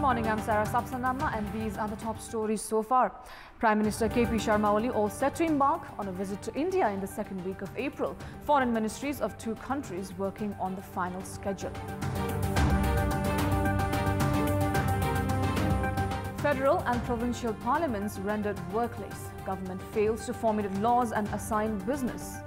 morning, I'm Sarah Sapsanamma and these are the top stories so far. Prime Minister KP Sharma Oli all set to embark on a visit to India in the second week of April. Foreign ministries of two countries working on the final schedule. Federal and provincial parliaments rendered workless. Government fails to formulate laws and assign business.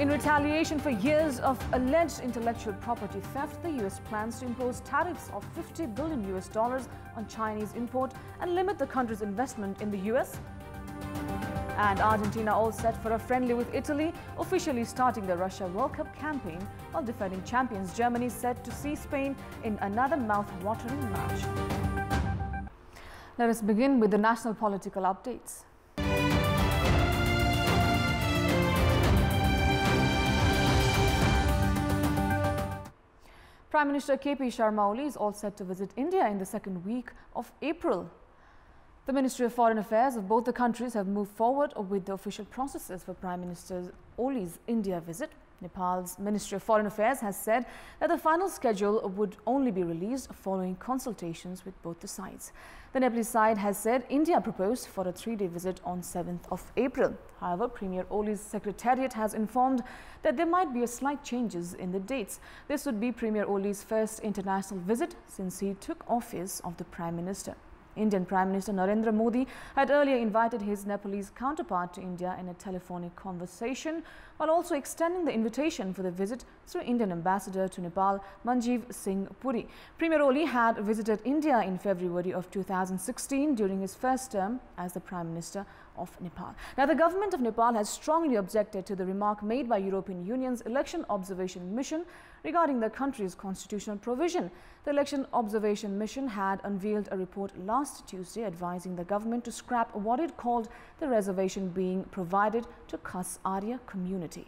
In retaliation for years of alleged intellectual property theft, the US plans to impose tariffs of $50 billion on Chinese import and limit the country's investment in the US. And Argentina all set for a friendly with Italy, officially starting the Russia World Cup campaign, while defending champions Germany set to see Spain in another mouth-watering match. Let us begin with the national political updates. Prime Minister KP Sharma Oli is all set to visit India in the second week of April. The Ministry of Foreign Affairs of both the countries have moved forward with the official processes for Prime Minister Oli's India visit. Nepal's Ministry of Foreign Affairs has said that the final schedule would only be released following consultations with both the sides. The Nepalese side has said India proposed for a 3-day visit on 7th of April. However, Premier Oli's secretariat has informed that there might be a slight changes in the dates. This would be Premier Oli's first international visit since he took office of the Prime Minister. Indian Prime Minister Narendra Modi had earlier invited his Nepalese counterpart to India in a telephonic conversation, while also extending the invitation for the visit through Indian Ambassador to Nepal, Manjeev Singh Puri. Premier Oli had visited India in February of 2016 during his first term as the Prime Minister of Nepal. Now, the government of Nepal has strongly objected to the remark made by European Union's Election Observation Mission regarding the country's constitutional provision. The Election Observation Mission had unveiled a report last Tuesday advising the government to scrap what it called the reservation being provided to Khas Arya community.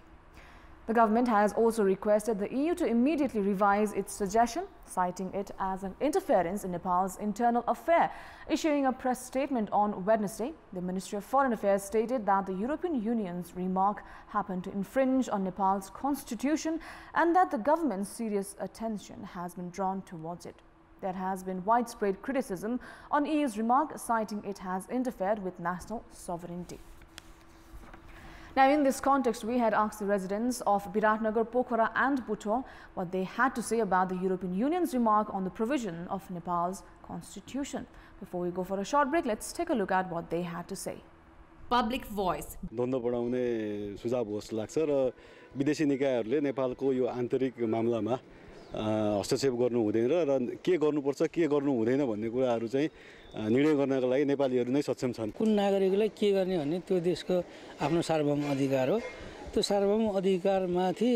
The government has also requested the EU to immediately revise its suggestion, citing it as an interference in Nepal's internal affair. Issuing a press statement on Wednesday, the Ministry of Foreign Affairs stated that the European Union's remark happened to infringe on Nepal's constitution and that the government's serious attention has been drawn towards it. There has been widespread criticism on EU's remark, citing it has interfered with national sovereignty. Now, in this context, we had asked the residents of Biratnagar, Pokhara and Butho what they had to say about the European Union's remark on the provision of Nepal's constitution. Before we go for a short break, let's take a look at what they had to say. Public voice. द्वन्द्व बढाउने सुझाव हो जस्तो लाग्छ र विदेशी निकायहरूले नेपालको यो आन्तरिक मामलामा हस्तक्षेप गर्नु हुँदैन र के गर्नुपर्छ के गर्नु हुँदैन भन्ने कुराहरू चाहिँ निर्णय गर्नका लागि नेपालीहरू नै सक्षम छन्। कुन नागरिकलाई के गर्ने भन्ने त्यो देशको आफ्नो सार्वभौम अधिकार हो। त्यो सार्वभौम अधिकारमाथि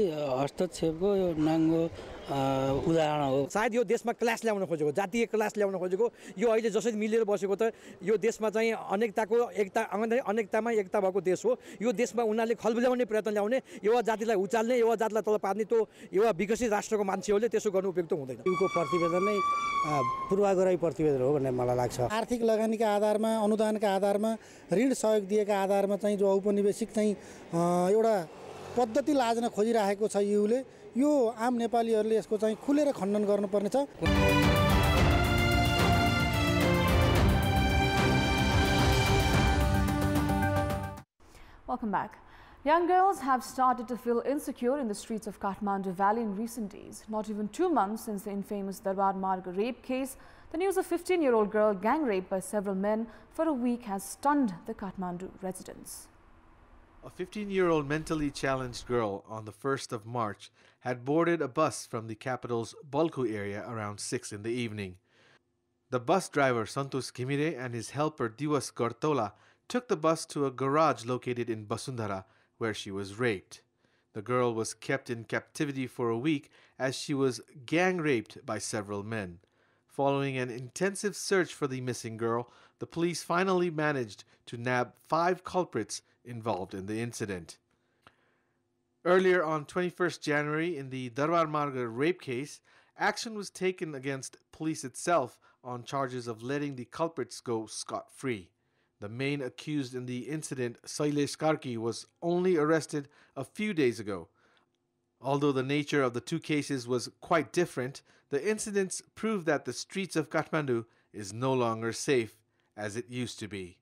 हस्तक्षेपको यो नाङ्गो उदाहरण हो। सायद यो देशमा क्लास ल्याउन खोजेको, जातीय क्लास ल्याउन खोजेको, यो अहिले जसरी मिलेर बसेको त यो देशमा चाहिँ अनेकताको एकता अनेकतामा एकता भएको देश हो। यो देशमा उनीहरूले खलबुलाउने प्रयत्न ल्याउने, युवा जातिलाई उचाल्ने, युवा जातिलाई तल पार्ने, त्यो युवा विकसित राष्ट्रको मान्छेहरूले त्यसो गर्नु उपयुक्त हुँदैन। युको प्रतिवेदन नै पूर्वाग्रही प्रतिवेदन हो भन्ने मलाई लाग्छ। आर्थिक लगानीका आधारमा, अनुदानका आधारमा, ऋण सहयोग दिएका आधारमा चाहिँ जो औपनिवेशिक चाहिँ एउटा पद्धति लाज्न खोजिरहेको छ युले, यो आम नेपालीहरूले यसको चाहिँ खुलेर खण्डन गर्नुपर्नेछ। Welcome back. Young girls have started to feel insecure in the streets of Kathmandu Valley in recent days. Not even 2 months since the infamous Darbar Marg rape case, the news of a 15-year-old girl gang raped by several men for a week has stunned the Kathmandu residents. A 15-year-old mentally challenged girl on the 1st of March had boarded a bus from the capital's Balku area around 6 in the evening. The bus driver Santosh Ghimire and his helper Diwas Gartola took the bus to a garage located in Basundhara, where she was raped. The girl was kept in captivity for a week as she was gang raped by several men. Following an intensive search for the missing girl, the police finally managed to nab 5 culprits involved in the incident. Earlier on 21st January, in the Darbar Marga rape case, action was taken against police itself on charges of letting the culprits go scot-free. The main accused in the incident, Sailesh Karki, was only arrested a few days ago. Although the nature of the two cases was quite different, the incidents prove that the streets of Kathmandu is no longer safe as it used to be.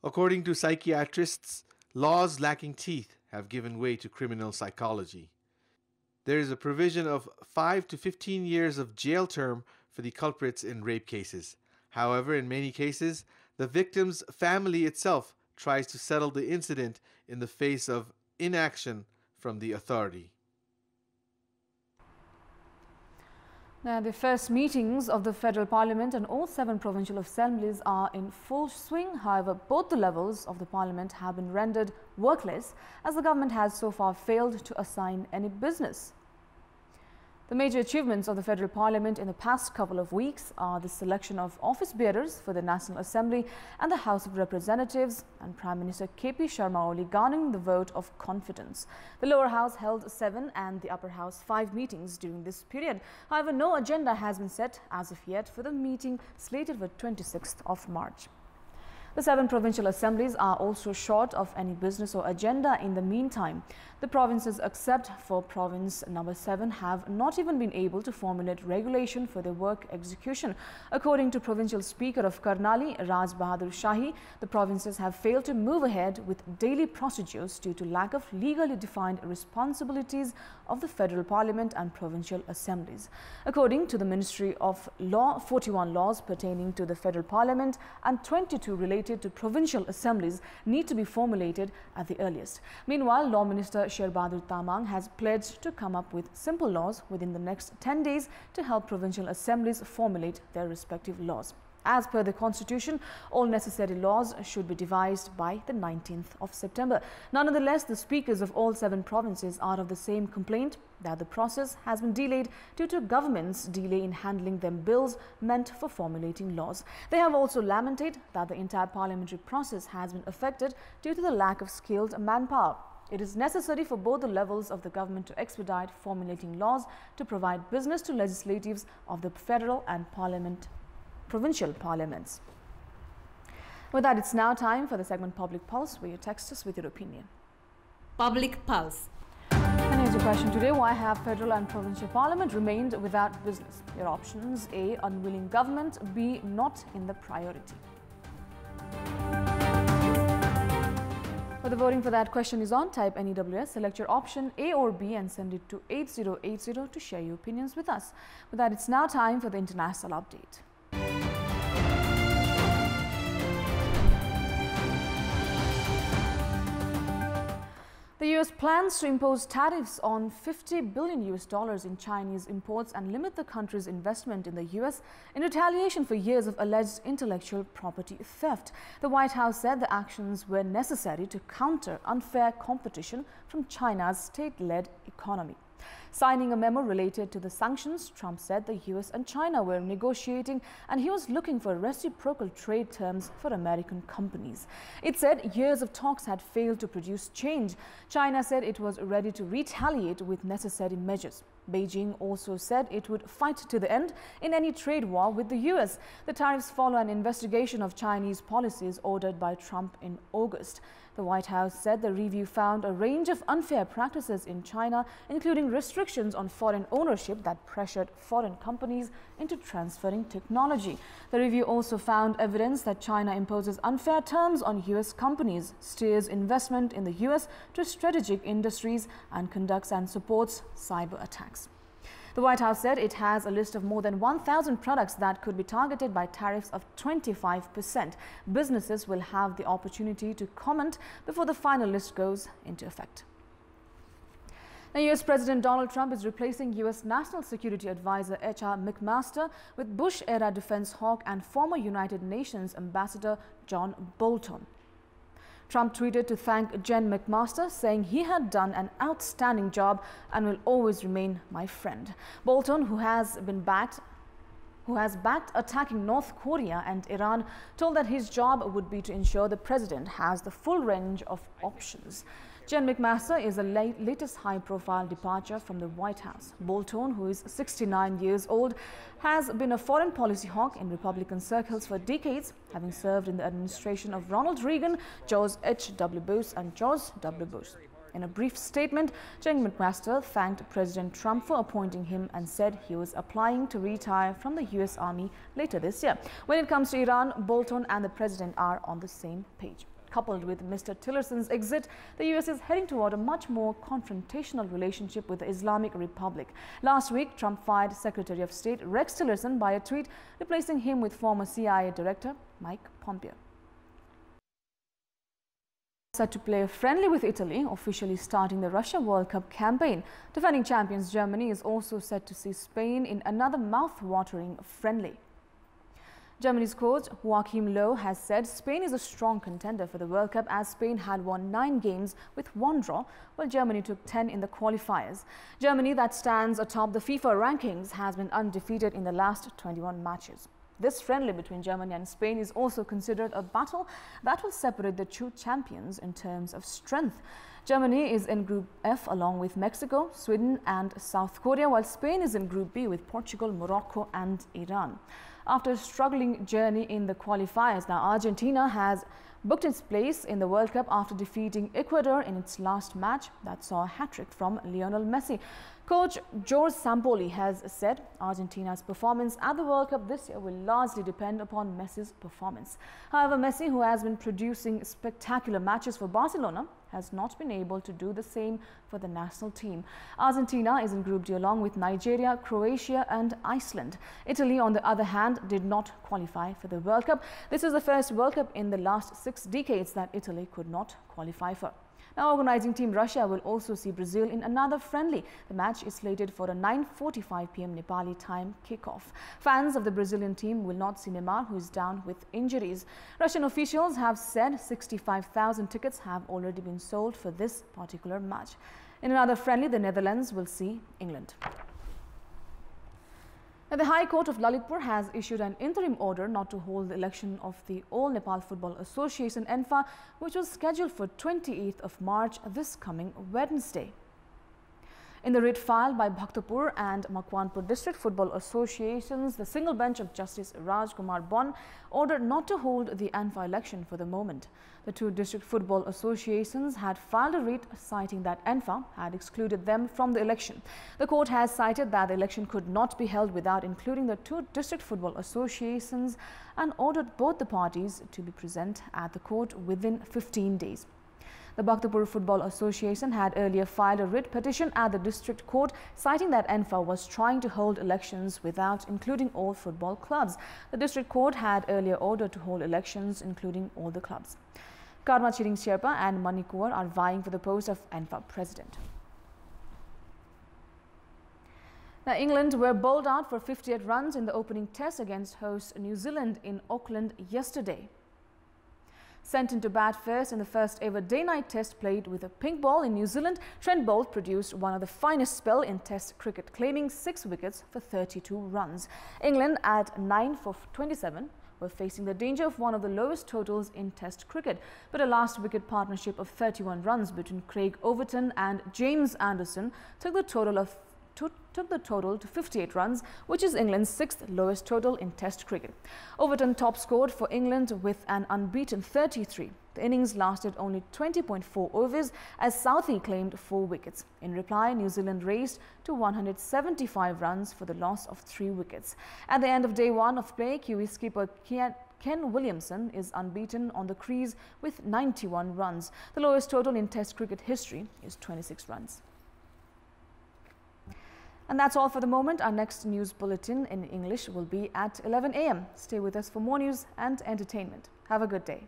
According to psychiatrists, laws lacking teeth have given way to criminal psychology. There is a provision of 5 to 15 years of jail term for the culprits in rape cases. However, in many cases, the victim's family itself tries to settle the incident in the face of inaction from the authority. Now, the first meetings of the Federal Parliament and all 7 provincial assemblies are in full swing. However, both the levels of the Parliament have been rendered workless as the government has so far failed to assign any business. The major achievements of the Federal Parliament in the past couple of weeks are the selection of office bearers for the National Assembly and the House of Representatives, and Prime Minister KP Sharma Oli garnering the vote of confidence. The lower house held 7 and the upper house 5 meetings during this period. However, no agenda has been set as of yet for the meeting slated for 26th of March. The 7 provincial assemblies are also short of any business or agenda in the meantime. The provinces, except for province number 7, have not even been able to formulate regulation for their work execution. According to Provincial Speaker of Karnali, Raj Bahadur Shahi, the provinces have failed to move ahead with daily procedures due to lack of legally defined responsibilities of the Federal Parliament and provincial assemblies. According to the Ministry of Law, 41 laws pertaining to the Federal Parliament and 22 related to provincial assemblies need to be formulated at the earliest. Meanwhile, Law Minister Sher Bahadur Tamang has pledged to come up with simple laws within the next 10 days to help provincial assemblies formulate their respective laws. As per the Constitution, all necessary laws should be devised by the 19th of September. Nonetheless, the speakers of all 7 provinces are of the same complaint that the process has been delayed due to government's delay in handling them bills meant for formulating laws. They have also lamented that the entire parliamentary process has been affected due to the lack of skilled manpower. It is necessary for both the levels of the government to expedite formulating laws to provide business to legislatives of the federal and provincial parliaments. With that, it's now time for the segment Public Pulse, where you text us with your opinion. Public Pulse. And here's your question today: why have federal and provincial parliament remained without business? Your options: A, unwilling government; B, not in the priority. Well, the voting for that question is on. Type NEWS, select your option A or B and send it to 8080 to share your opinions with us. With that, it's now time for the international update. The US plans to impose tariffs on $50 billion in Chinese imports and limit the country's investment in the US in retaliation for years of alleged intellectual property theft. The White House said the actions were necessary to counter unfair competition from China's state-led economy. Signing a memo related to the sanctions, Trump said the US and China were negotiating and he was looking for reciprocal trade terms for American companies. It said years of talks had failed to produce change. China said it was ready to retaliate with necessary measures. Beijing also said it would fight to the end in any trade war with the US. The tariffs follow an investigation of Chinese policies ordered by Trump in August. The White House said the review found a range of unfair practices in China, including restrictions on foreign ownership that pressured foreign companies into transferring technology. The review also found evidence that China imposes unfair terms on US companies, steers investment in the US to strategic industries, and conducts and supports cyber attacks. The White House said it has a list of more than 1,000 products that could be targeted by tariffs of 25%. Businesses will have the opportunity to comment before the final list goes into effect. Now, US President Donald Trump is replacing US National Security Advisor H.R. McMaster with Bush-era defense hawk and former United Nations Ambassador John Bolton. Trump tweeted to thank Jen McMaster, saying he had done an outstanding job and will always remain my friend. Bolton, who has backed attacking North Korea and Iran, told that his job would be to ensure the president has the full range of options. Jen McMaster is the latest high-profile departure from the White House. Bolton, who is 69 years old, has been a foreign policy hawk in Republican circles for decades, having served in the administration of Ronald Reagan, George H.W. Bush and George W. Bush. In a brief statement, Cheng McMaster thanked President Trump for appointing him and said he was applying to retire from the US Army later this year. When it comes to Iran, Bolton and the president are on the same page. Coupled with Mr. Tillerson's exit, the US is heading toward a much more confrontational relationship with the Islamic Republic. Last week, Trump fired Secretary of State Rex Tillerson by a tweet, replacing him with former CIA Director Mike Pompeo. Set to play a friendly with Italy, officially starting the Russia World Cup campaign. Defending champions Germany is also set to see Spain in another mouth-watering friendly. Germany's coach Joachim Löw has said Spain is a strong contender for the World Cup, as Spain had won 9 games with 1 draw, while Germany took 10 in the qualifiers. Germany, that stands atop the FIFA rankings, has been undefeated in the last 21 matches. This friendly between Germany and Spain is also considered a battle that will separate the two champions in terms of strength. Germany is in Group F along with Mexico, Sweden and South Korea, while Spain is in Group B with Portugal, Morocco and Iran. After a struggling journey in the qualifiers, now Argentina has booked its place in the World Cup after defeating Ecuador in its last match that saw a hat-trick from Lionel Messi. Coach Jorge Sampaoli has said Argentina's performance at the World Cup this year will largely depend upon Messi's performance. However, Messi, who has been producing spectacular matches for Barcelona, has not been able to do the same for the national team. Argentina is in Group D along with Nigeria, Croatia and Iceland. Italy, on the other hand, did not qualify for the World Cup. This is the first World Cup in the last 6 decades that Italy could not qualify for. Now, organizing team Russia will also see Brazil in another friendly. The match is slated for a 9:45 p.m. Nepali time kickoff. Fans of the Brazilian team will not see Neymar, who is down with injuries. Russian officials have said 65,000 tickets have already been sold for this particular match. In another friendly, the Netherlands will see England. Now, the High Court of Lalitpur has issued an interim order not to hold the election of the All Nepal Football Association (ENFA), which was scheduled for 28th of March this coming Wednesday. In the writ filed by Bhaktapur and Makwanpur District Football Associations, the single bench of Justice Raj Kumar Bon ordered not to hold the ENFA election for the moment. The two district football associations had filed a writ citing that ENFA had excluded them from the election. The court has cited that the election could not be held without including the two district football associations and ordered both the parties to be present at the court within 15 days. The Bhaktapur Football Association had earlier filed a writ petition at the district court citing that ENFA was trying to hold elections without including all football clubs. The district court had earlier ordered to hold elections including all the clubs. Karma Chiring Sherpa and Manikuar are vying for the post of ENFA president. Now, England were bowled out for 58 runs in the opening test against host New Zealand in Auckland yesterday. Sent in to bat first in the first ever day-night test played with a pink ball in New Zealand, Trent Boult produced one of the finest spell in test cricket, claiming 6 wickets for 32 runs. England at 9 for 27 were facing the danger of one of the lowest totals in test cricket, but a last wicket partnership of 31 runs between Craig Overton and James Anderson took the total to 58 runs, which is England's 6th lowest total in Test cricket. Overton top scored for England with an unbeaten 33. The innings lasted only 20.4 overs as Southee claimed 4 wickets. In reply, New Zealand raced to 175 runs for the loss of 3 wickets. At the end of day 1 of play, Kiwi skipper Ken Williamson is unbeaten on the crease with 91 runs. The lowest total in Test cricket history is 26 runs. And that's all for the moment. Our next news bulletin in English will be at 11 a.m. Stay with us for more news and entertainment. Have a good day.